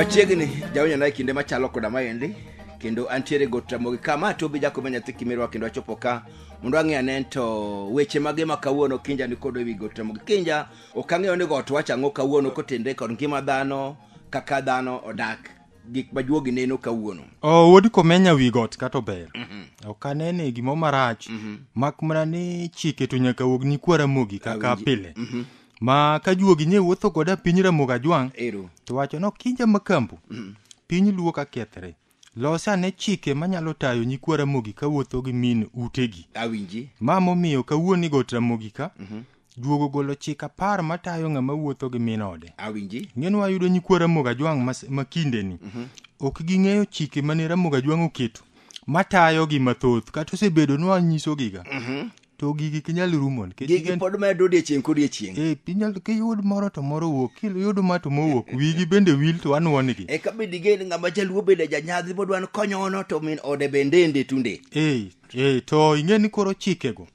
machiegni jawnya na kinde machalo koda maendi kendo antiere gotramogi kama to bi jako menya thikimirwa kendo achopo ka mondo ang'e anento weche mage makawuono kinja ni kod ewi gotramogi kinja okang'eyo ni got wacha ang'o kawuono kotende kod ngima dhano kaka dhano odak gik majuogi neno kawuono. Wodi komenya wi got kato ber. Okanene gimo marach mak mana ni chike to nyaka wog ni kwara mogi kaka pile. Ma ka juogi nye wuotho koda piny Ramogi Ajwang' to wacho no kinja makambu piny luo ka kethre losa ne chike manyalo tayo nyikwara Ramogi ka wuotho gi min utegi awinji ma momiyo kawuoni got Ramogi ka juogo golo chika par matayo ng'ama wuotho gi min ode awinji ng'en wayudo nyikwara Ramogi Ajwang' makinde ni ok ging'eyo chike mane Ramogi Ajwang' oketo matayo gi mathoth kata osebedo no nyiso giga to gigi kinyal rumon gigi pod medo odiechieng' kodiechieng' pinyal kiyud moro to moro wuok kiyud mato mowuok wigi bende wil to anwonigi ka bedi gen ng'ama jaluo bende janyadhi bodwan konyono to min ode bende ndende tunde to ing'eni koro chikego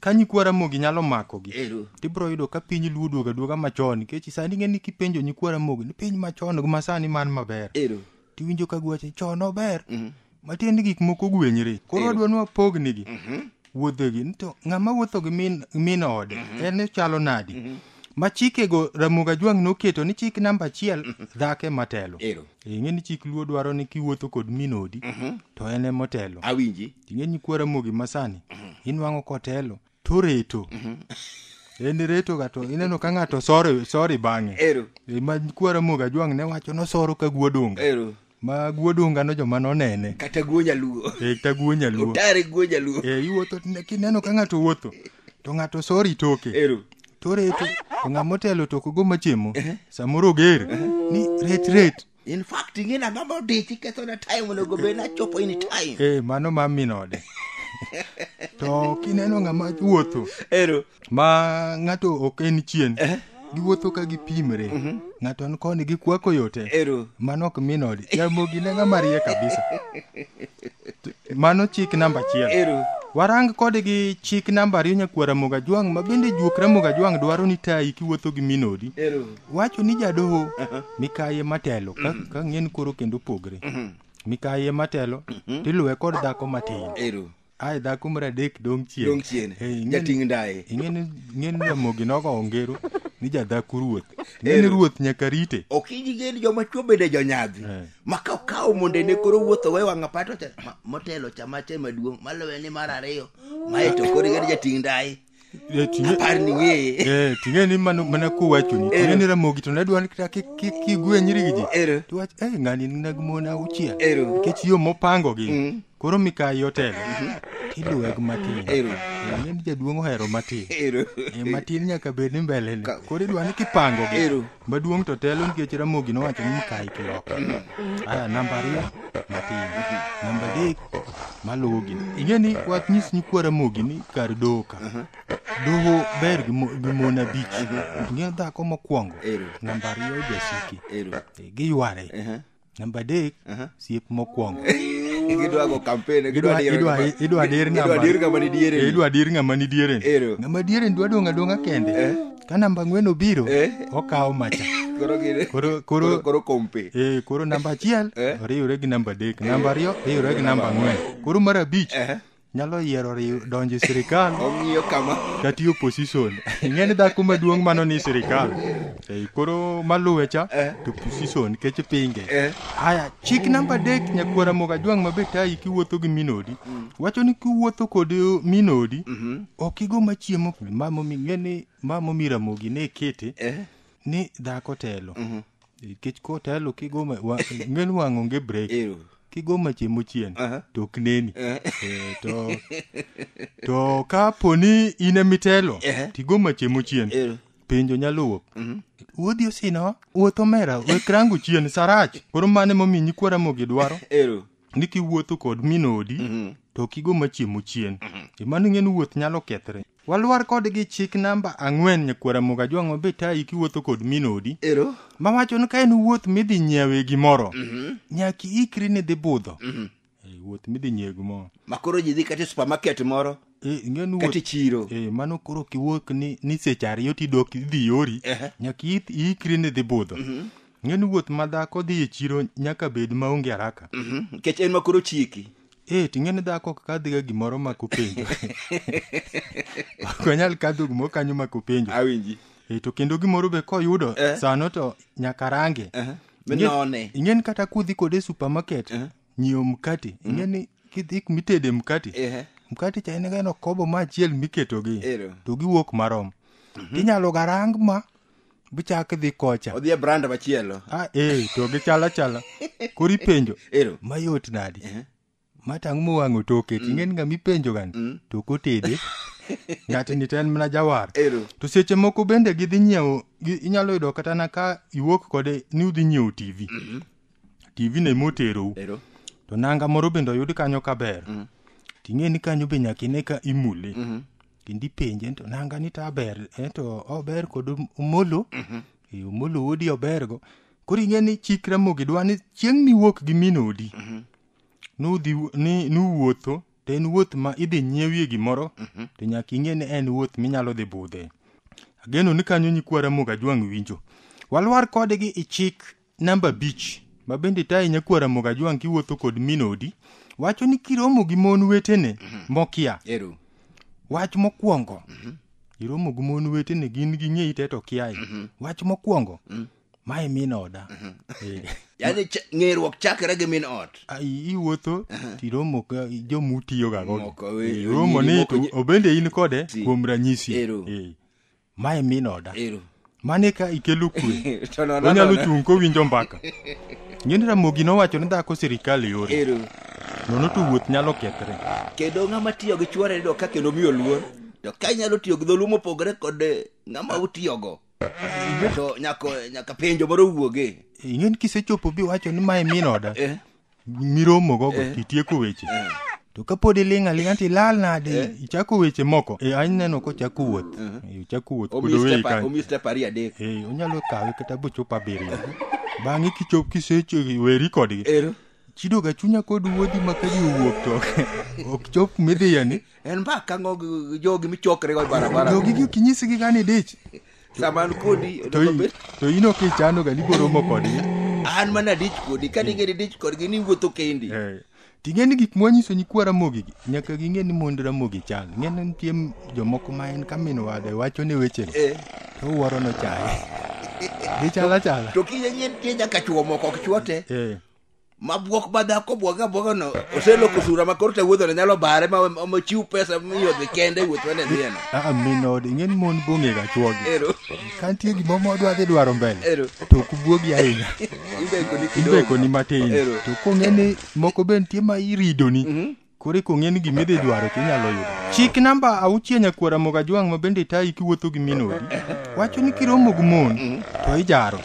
ka nyikwara Ramogi nyalo makogi tibro yudo ka piny luo duoga machon nikech sani ing'eni kipenjo nyikwara Ramogi ni piny machon go masani man maber tiwinjo ka gwache chon ober matiende gik moko gwenyre koro adwanwa pognigi wuodhegi to ng'ama wuotho gi min ode en chalo nadi ma chikego Ramogi Ajwang' noketo ni chik namba 1 dhake matelo ing'eni chik luo dwaro ni kiwuotho kod min odi to en motelo awinji ing'eni kwa Ramogi masani inwang'o kotelo to reto en reto ga to ineno ka ng'ato sori bang'e ma kwa Ramogi Ajwang' ne wacho no soro ka guodonga ma guodonga no joma nonene kata guonyaluo guonyaluo utare guonyaluo iwuotho kineno ka ng'ato wuotho to ng'ato sori toke to reto to ng'ama otelo to go machiemo samoro ger ni ret in fact ing'ena ng'ama odich ketho na time onego bed na chopo in time mano ma minode to kineno ng'ama wuotho ma ng'ato ok en chien giwuotho ka gipimre ng'ato an koni gikwako yote mano ok minodi Ramogi ne ng'ama rie kabisa mano chik namba 1 warang kode gi chik namba 2 nyakwa Ramogi Ajwang' ma bende juok Ramogi Ajwang' dwaro ni tayi kiwuotho gi minodi wacho ni jadoho mikaye matelo ka ng'en koro kendo pogre mikaye matelo tiluwe kod dhako matin ai dhako mar adek dong chien jating' ndaye ing'eni Ramogi nogo ongero ni jadhako ruoth ng'eni ruoth nyaka rite okiji gen joma chuo bende jonyadhi makaw monde ne koro wuotho we wang'a pato motelo chamache maduong' malowe ni mar 2 mae to koro gen jating' ndaye apar ni ng'eye ting'eni mana kuwachoni ting'eni Ramogi to ne dwani kigwenyri gi ji to wach ng'ani nag mon 6 nikech yo mopango gi koro mikayi otelo tiluweg matin ng'eni jaduong' ohero matin matin nyaka bed ni mbele ne koro idwani kipango gi maduong' to telo nikech Ramogi nowacho ni mikayi kiloka aya namba 2 matin namba 3 maluwogi ing'eni wach nyis nyikwa Ramogi ni kar doka doho ber gi mon 5 ng'e dhako mokwongo namba 2 jasiki giyware namba 3 siep mokwongo gidwa go campaign idwa dir ng'ama ni diere ng'ama diere dwa donga kende ka namba 4 obiro okawo macha koro kompe koro namba 1 oriwre gi namba 3 namba 2 oriwre gi namba 4 koro mar 5 nyalo yiero donjo sirikal ong'iyo kama kati opposition ing'eni dhako maduong' mano ni sirikal koro maluwe cha to opposition kech pinge aya chik namba 3 nyakwa Ramogi Ajwang' mabe tayi kiwuotho gi minodi wacho ni kiwuotho kod minodi ok igo machiemo ng'eni mamomi Ramogi ne kete ni dhako telo kech kotelo kigo ng'eni wang' onge break kigo machiemo chien to ok neni to ka poni ine mitelo tigo machiemo chien penjo nyalo wuok wuodhi osino wuotho mera wekrangu chien sarach koro mane momi nyikwa Ramogi dwaro ni kiwuotho kod minodi to kigo machiemo chien mano ng'en wuoth nyalo kethre walwar kod gi chik namba 4 nyakwa Ramogi Ajwang' mabe tayi kiwuotho kod minodi mawacho ni ka en wuoth midhi nyiewe gimoro nyaki ikri ni dhi budho wuoth midhi nyiewe gimoro makoro ji dhi kata supermarket moro kati chiro mano koro kiwuok ni seche 2 tidok idhi yori nyaki ikri ni dhi budho Ng'eni wuoth ma dhako dhi e chiro nyaka bed maonge haraka. Kech en makoro chiki. Ting'eni dhako kadhiga gimoro makopenjo. Ok onyal kadho gimoro kanyo makopenjo. Awinji. To kendo gimoro be koyudo sano to nyaka range. Minone. Ing'eni kata kudhi kode supermarket nyiewo mkate. Ing'eni kidhi mitede mkate. Mkate cha en gano kobo machiel miketogi. To giwuok marom. Tinyalo garang ma bichak dhi kocha. Odhi e brand machielo. To gichala. Kori penjo. Mayot nadi. Matang' mowang'o toke. Ting'eni ng'ami penjo gani. To kotede. Ng'ati ni ten mana jawar. To seche moko bende gidhi nyiewo. Inyalo yudo kata na ka iwuok kode ni udhi nyiewo TV. TV ne moterou. To nanga moro bende oyud kanyo kaber. Ting'eni kanyo be nyakine ka imule. Kindi penje to nanga ni ta ber. To ober kod omolo. Omolo odi obergo. Koro ing'eni chikra mogi dwani chieng' miwuok gi minodi. Nuwuotho. To en wuoth ma idhi nyiewie gimoro. To nyaka ing'eni en wuoth minyalo dhi budhe. Ageno ni kanyo nyikwara Mogajwang' winjo. Walwar kodgi i chik namba 5. Ma bende tayi nyakwara Mogajwang' kiwuotho kod minodi. Wacho ni kiromo gi mon wetene mokia. Wach mokwongo. Iromo gi mon wetene gin gi ng'eyi te to kiai. Wach mokwongo. Mae min oda. Yani ng'eruok chakre gi min ot. Iwuotho tiromo ka jomutiyo gago. Iromo ni to obende in kode kuom ranyisi. Mae min oda. Mane ka ikelo kwe. Onyalo chung' kowinjo mbaka. Ng'eni Ramogi nowacho ni dhako sirikal yore. Nono to wuoth nyalo kethre. Kendo ng'ama tiyo gi chwore do ka kendo miyo luor. To ka nyalo tiyo gi dholumo pogre kod ng'ama utiyogo. To nyaka penjo moro wuoge. Ing'eni kisechopo bi wacho ni mae min oda. Miromo gogo titieko weche. To kapod iling' aling'a tilal nade ichako weche moko. Aneno kochako wuoth. Ichako wuoth kod wewe kanyo. Omi step 2-3. Onyalo kawe kata bochopo 7. Bang'e weri kodgi. Chido ga chunya kod wuodhi makadi owuok to ok chop midhi yani. En mbaka ng'og jogi michokre go barabara. Jogi kinyisigi gani dich. Saman kodi. To ino kichano ga liboromo kodgi. An mana dich kodi. Kaning'eni dich kodgi ni wuotho kendi. Ting'eni gik mwanyiso nyikwara Ramogi nyaka ging'e ni mond Ramogi chal. Ng'eni nitie jomoko ma en kamin wade wacho ne weche. To wuoro no chaye. Gichala. To kinyanyien tie nyaka chuo moko ok chuote. Mabuok badhako bwaga no oseloko sura makoro te wuodho ne nyalo bare ma chiw pesa miyo dhi kende wuoth wane dhieno. Minod ing'eni mon bong'e ga chuogi. Kantie gimo modwa dhi dwaro mbele. To kubuogi ahinya. Imbeko ni matin. To kong'eni moko be nitie ma iridoni. Kore kong'eni gimidhi dwaro tinyalo yudo. Chik namba 6 nyakwara Mogajwang' ma bende tayi kiwuotho gi minodi. Wacho ni kiromo gi mon to ijaro.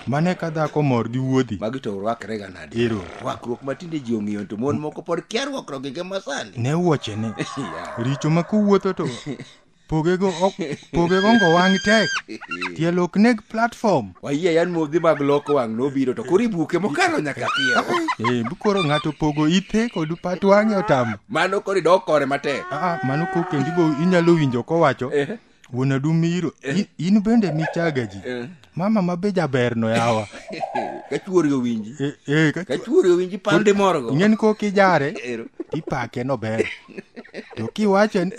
Mane ka dhako mor gi wuodhi. Magi to rwakre ga nade. Rwakruok matinde ji ong'iyo to mon moko pod kia rwakruok gi masani. Ne wuoche ne. Richo ma kuwuotho to pogego ngo wang' tek. Tielo ok neg platform. Wayie yan modhi mag loko wang' nobiro to kori buke mokalo nyaka tiyo. Bukoro ng'ato pogo ithe kod pat wang'e otamo. Mano kori dok kore matek. Mano kendi bo inyalo winjo kowacho. Wuon adu miro. In bende michaga ji. Mama mabe jaber no yawa. Kachuori owinji. Kachuori owinji pande morgo. Ing'eni ko kijare. Ipake no ber. To kiwacho ni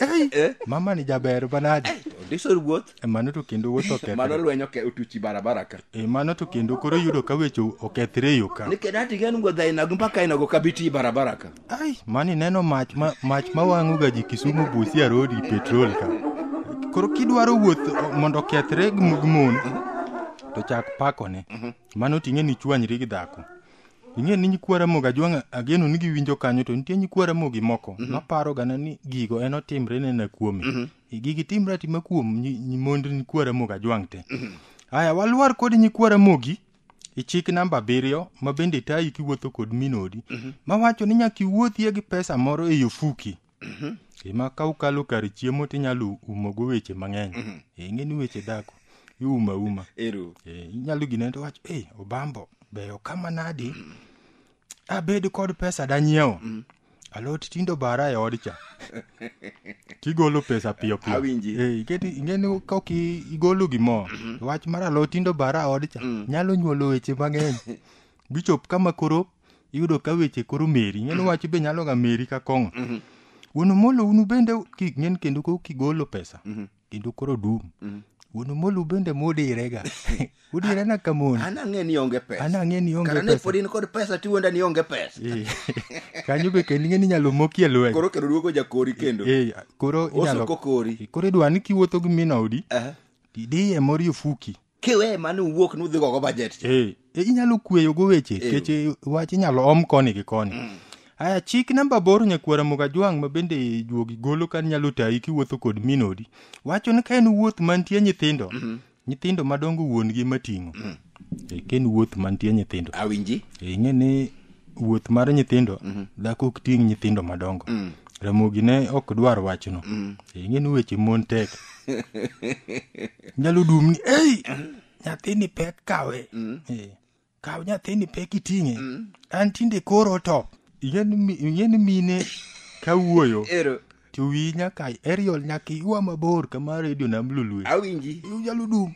mama ni jaber banade. Disor wuoth. Mano to kendo wuotho kethre. Mano lwenyo ke utuchi barabara ka. Mano to kendo koro yudo ka weche okethre yo ka. Nikedati gani go dhaina mpaka ina go kabiti barabara ka. Mani neno mach ma wang'o ga ji Kisumu Busia Road petrol ka. Koro kidwaro wuoth mondo kethre gmon to chak pakone. Mano ting'eni chwanyri gi dhako. Ing'eni nyikwara Mogajwang' ageno ni giwinjo kanyo to nitie nyikwara Mogi moko maparo gana ni gigo en otimre ne na kuome. Gigi timre atima kuom mond nyikwara Mogajwang' te. Aya walwar kod nyikwara Mogi i chik namba 7 ma bende tayi kiwuotho kod minodi. Mawacho ni nyaka iwuothie gi pesa moro e ofuki. Ema ka ukalo kar chiemo tinyalo umogo weche mang'eny. Ing'eni weche dhako iuma. Inyalo gine to wacho Obambo beyo kama nadi. Abed kod pesa danyiewo. alot tindo bara e odcha kigolo pesa piyo piyo. Awinji. Ingeni kok igolo gimo wach mar alot tindo bara odcha nyalo nyuolo weche mang'eny bichop kama koro iyudo ka weche koro meri ingeni wach be nyalo ga meri ka kong'o. Wuon molo unu bende king'en kendo kigolo pesa kendo koro dum wuon molo bende mudirega udire na kamon ana ng'eni onge pesa Kara ne podin kod pesa tiwonda ni onge pesa kanyo be kendo ng'eni nyalo mokie lweny koro duogo jakori kendo koro inyalo kokori koro idwa ni kiwuotho gi minodi tidiye mori ofuki kiwe mane uwuok nudhi gogo budget inyalo kweyo go weche keche wach inyalo om koni gi koni. Aya chik namba boro nyakwara Mugajwang' ma bende juogi golo kan nyalo tayi kiwuotho kod minodi wacho ni ka en wuoth mantie nyithindo nyithindo madongo wuon gi mating'o ken wuoth mantie nyithindo awinji ing'e ni wuoth mar nyithindo dhako ok ting' nyithindo madongo Ramogi ne ok dwar wachno ing'e ni weche mon tek nyalo dumni nyathini pek kawe kaw nyathini pek iting'e an tinde koro top ing'eni mine kawuoyo to wi nyaka aerial nyaka iwa mabor kama radio nam lulwe awinji nyalo dum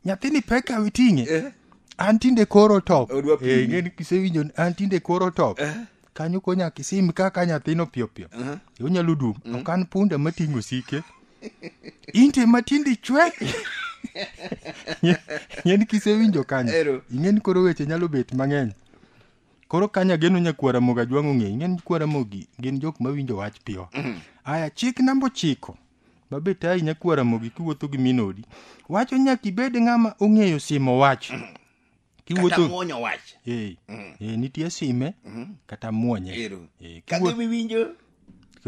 nyathini pek kaw iting'e an tinde koro top ing'eni kisewinjo an tinde koro top kanyo ko nyaka isim kaka nyathino piyo piyo onyalo dum ok an punda mating'o sike inte matindi chwe ing'eni kisewinjo kanyo ing'eni koro weche nyalo bet mang'eny koro kanya geno nyakwara Mugajwang' ong'e ing'eni nyakwara Mogi gin jok mawinjo wach piyo. Aya chik namba 9 mabet ai nyakwara Mogi kiwuotho gi minodi wacho nyaka ibed ng'ama ong'eyo simo wach kiwuotho kata muonyo wach nitie sime kata muonye kagi winjo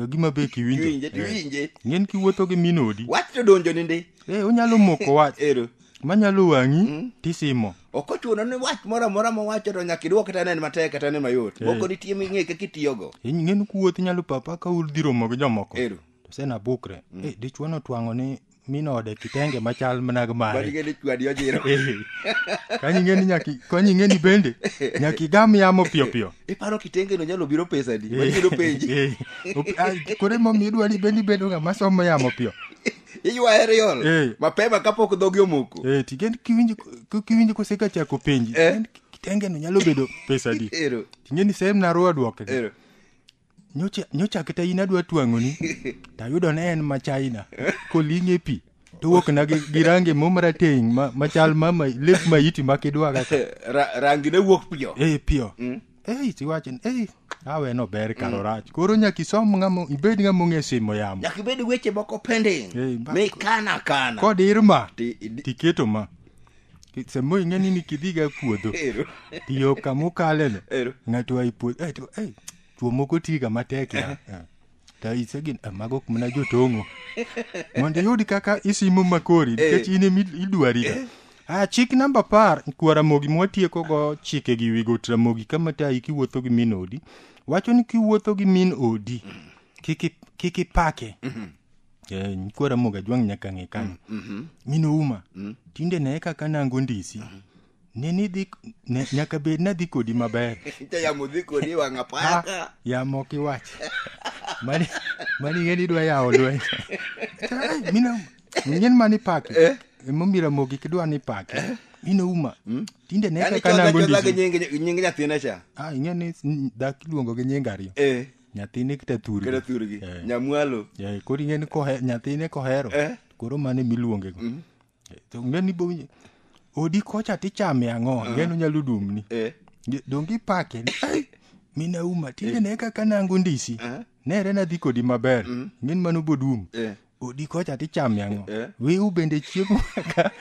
gima be kiwinjo ng'en kiwuotho gi minodi wach to donjo ninde onyalo moko wach manyalo wang'i tisimo ok ochuno ni wach moro mowacho to nyaka idwok kata nen matek kata nen mayot moko nitie ming'e kaka itiyogo ng'en kuwuoth nyalo papa ka udhi romo gi jomoko to sena bukre dichuo notwang'o ni minode kitenge machal manag mare kanyi ng'eni bende nyaka igam yamo piyo piyo iparo kitenge no nyalo biro pesa di manyalo penji kore idwa ni bendi bedo ng'ama somo yamo piyo iywa aerial mapema kapok dhogi omoko tigen kiwinjo koseka chako penji kitenge no nyalo bedo pesa di tingeni sem na ruwa duoke nyocha kata in adwa twang'oni tayudo ne en machaina koling'e pi towuok na gi rangi momrateng' machal lep maiti makidwa kaka rangi ne wuok piyo piyo tiwachen awe no ber karo rach koro nyaka isom ibed ng'ama ong'e simo yamo nyaka ibed weche moko pending mikana kod irma tiketo ma samo ing'eni ni kidhiga puodho tiyo kamukaleno ng'ato ai puodho chuo moko tiga matek ta isegin mago kumna jotong'o mondo yudi kaka isimo makori nikech in idwariga chik namba 10 kwara Mogi mwatieko go chike gi wigo Ramogi kama tayi kiwuotho gi min odi wacho ni kiwuotho gi min odi kiki pake kwara Mugajwang' nyaka ng'e kanyo mino uma tinde ne kaka nango ndisi nyaka bed na dhi kodi maber yamo dhi kodi wang'a paka yamo kiwach mani ng'eni dwa yawo lweny ng'en mani pake emomira Mogi kidwa ni pake ino uma tinde ne kaka nango ndisi nying nyathina cha ing'eni dak iluongo gi nying ariyo nyathine kita thurgi nyamwalo koro ing'eni nyathine kohero koro mane miluongego to ng'eni bo odi kocha tichame ang'o ng'eno nyalo dumni dongi pake mina uma tinde ne kaka nango ndisi nere na dhi kodi maber ng'en mano bodum odi kocha tichame ang'o wiu bende chiemo ka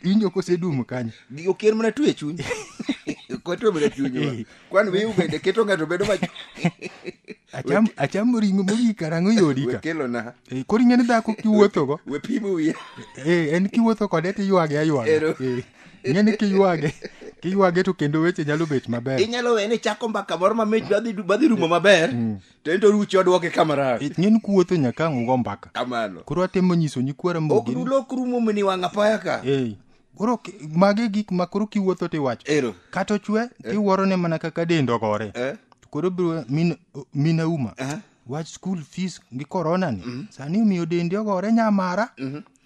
inyo kosedum kanyo gigo kier mana tue chuny koto bende chuny kwan wiu bende keto ng'ato bedo acham ring'o mogi karang'o yodi ka kelona koro ing'eni dhako kiwuothogo we pimo wiye en kiwuotho kode tiyuage aywaga ing'eni kiyuage to kendo weche nyalo bet maber inyalo we ni chako mbaka moro mamit badhi rumo maber to ento ruchi odwoke kamarach ing'eni kuwuotho nyaka ng'o mbaka kamano koro atemo nyiso nyikwara Mogi ok dulok rumo mini wang'a paya ka koro mage gik ma koro kiwuotho tiwacho kata ochwe tiwuoro ne mana kaka dendo gore koro bro mina uma wach school fees gi corona ni sani miyo dendi ogore nyamara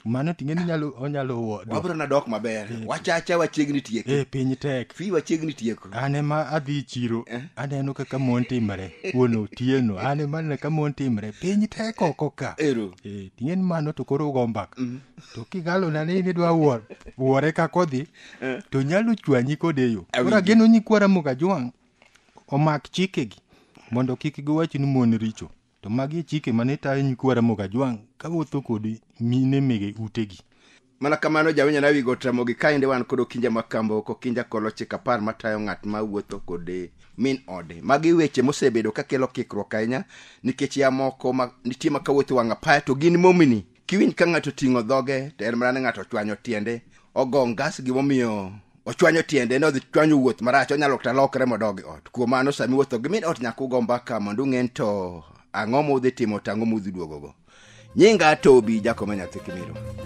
mano tingeni onyalo wuodo wabro na dok maber wachacha wachiegni tieko piny tek fi wachiegni tieko ane ma adhi chiro aneno kaka mon timre wono tieno ane mana kaka mon timre piny tek oko ka tingeni mano to koro gombak to kigalo na ni dwa wuore ka kodhi to nyalo chwanyi kodeyo ora geno nyikwara muga jwang omak chikegi mondo kik giwach ni mon richo to magi chike mane tayo nyikwara muga jwang ka wuotho kod mine mege utegi mana kamano jawenya na wigo tramogi kainde wan kod okinja makambo kokinja koloche kapar matayo ng'at ma wuotho kod min ode magi weche mosebedo kakelo kikruok ahinya nikech ya moko nitie makawuotho wanga paya to gin momini kiwinj ka ng'ato ting'o dhoge to en mana ng'ato chwanyo tiende ogo ngas gimomiyo ochwanyo tiende no dhi chwanyo wuoth marach onyalo kata lokre modogi ot kuom mano sami wuotho gi min ot nyaka ugo mbaka mondo ung'en to ang'o mudhi timo tango mudhi duogogo nyinga Tobi Jakoma Nyathi Kimiro.